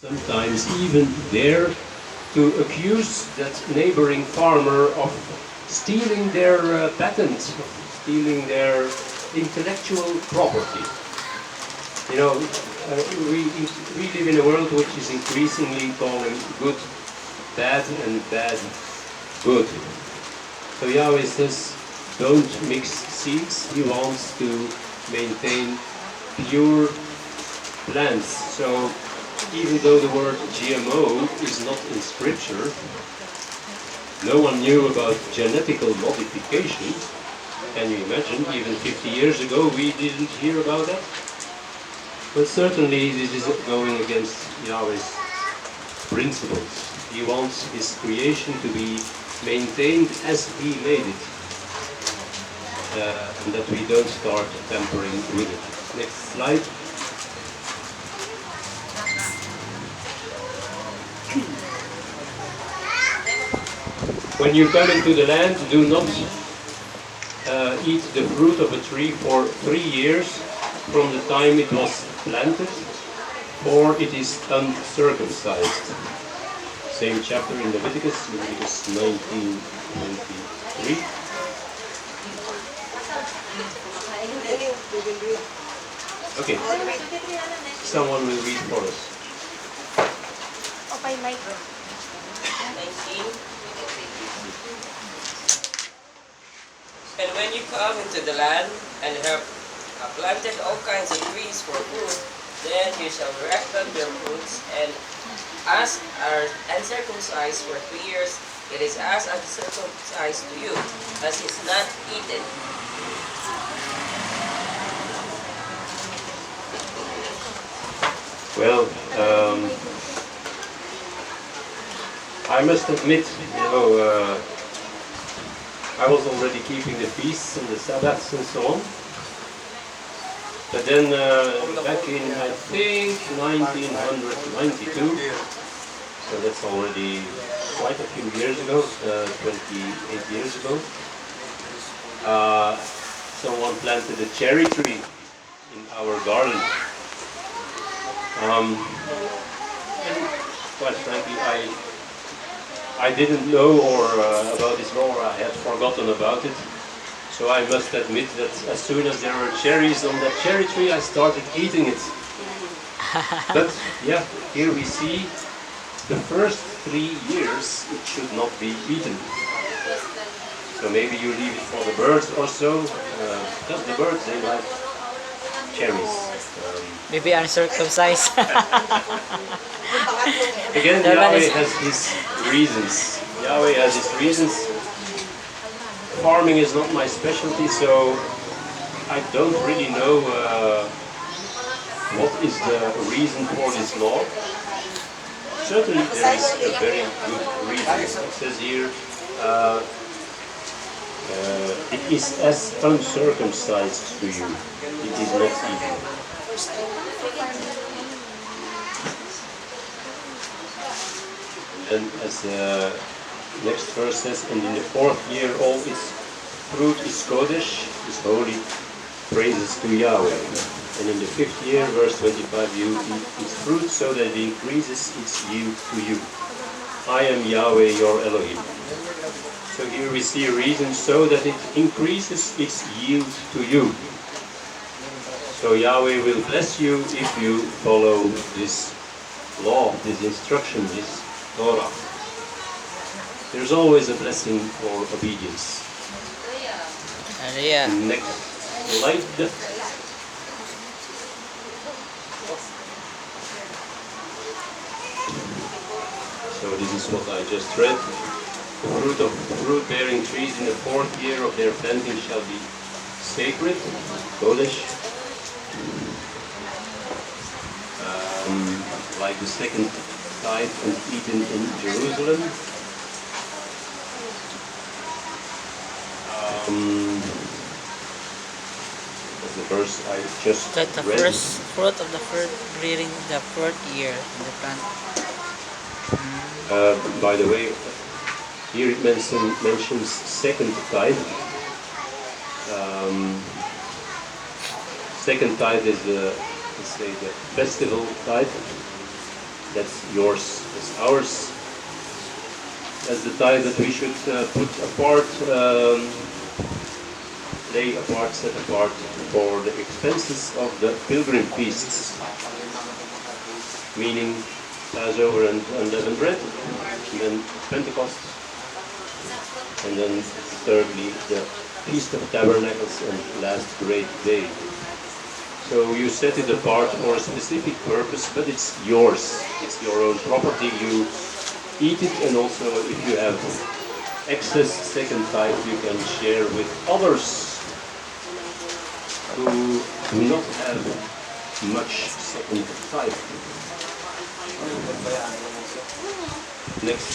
sometimes even dare to accuse that neighboring farmer of stealing their patent, of stealing their intellectual property. You know, we live in a world which is increasingly calling good bad and bad good. So Yahweh says, don't mix seeds. He wants to maintain pure plants. So even though the word GMO is not in scripture, no one knew about genetical modification. Can you imagine? Even 50 years ago we didn't hear about that. But certainly this is going against Yahweh's principles. He wants his creation to be maintained as he made it. And that we don't start tampering with it. Next slide. When you come into the land, do not eat the fruit of a tree for 3 years from the time it was planted, or it is uncircumcised. Same chapter in Leviticus 19:23. Okay, someone will read for us. Okay, Mike. 19. And when you come into the land and have planted all kinds of trees for food, then you shall reckon their fruits, and as are uncircumcised for 3 years, it is as uncircumcised to you, as is not eaten. Well, I must admit, I was already keeping the feasts and the Sabbaths and so on. But then back in, I think, 1992, so that's already quite a few years ago, 28 years ago, someone planted a cherry tree in our garden. And quite frankly, I didn't know about this law, or I had forgotten about it. So I must admit that as soon as there were cherries on that cherry tree, I started eating it. But yeah, here we see the first 3 years it should not be eaten. So maybe you leave it for the birds or so, because the birds, they like cherries. Maybe uncircumcised. Again, Yahweh has his reasons. Yahweh has his reasons. Farming is not my specialty, so I don't really know what is the reason for this law. Certainly there is a very good reason. It says here, it is as uncircumcised to you. It is not eaten. And as the next verse says, and in the 4th year all its fruit is Kodesh, is holy, praises to Yahweh. And in the 5th year, verse 25, you eat its fruit so that it increases its yield to you. I am Yahweh your Elohim. So here we see a reason so that it increases its yield to you. So Yahweh will bless you if you follow this law, this instruction, this Torah. There's always a blessing for obedience. Yeah. Next slide. So this is what I just read. The fruit of fruit-bearing trees in the 4th year of their planting shall be sacred, Kodesh. Like the second tithe and eaten in Jerusalem. That's the verse I just That the read. first fruit of the fruit during the 4th year in the plant. By the way, here it mentions second tithe. Second tithe is let's say the festival tithe. That's yours, that's ours. That's the tithe that we should put apart, lay apart, set apart for the expenses of the pilgrim feasts, meaning Passover and unleavened bread, and then Pentecost, and then thirdly the Feast of Tabernacles and last great day. So you set it apart for a specific purpose, but it's yours. It's your own property. You eat it, and also if you have excess second tithe, you can share with others who do not have much second tithe. Next.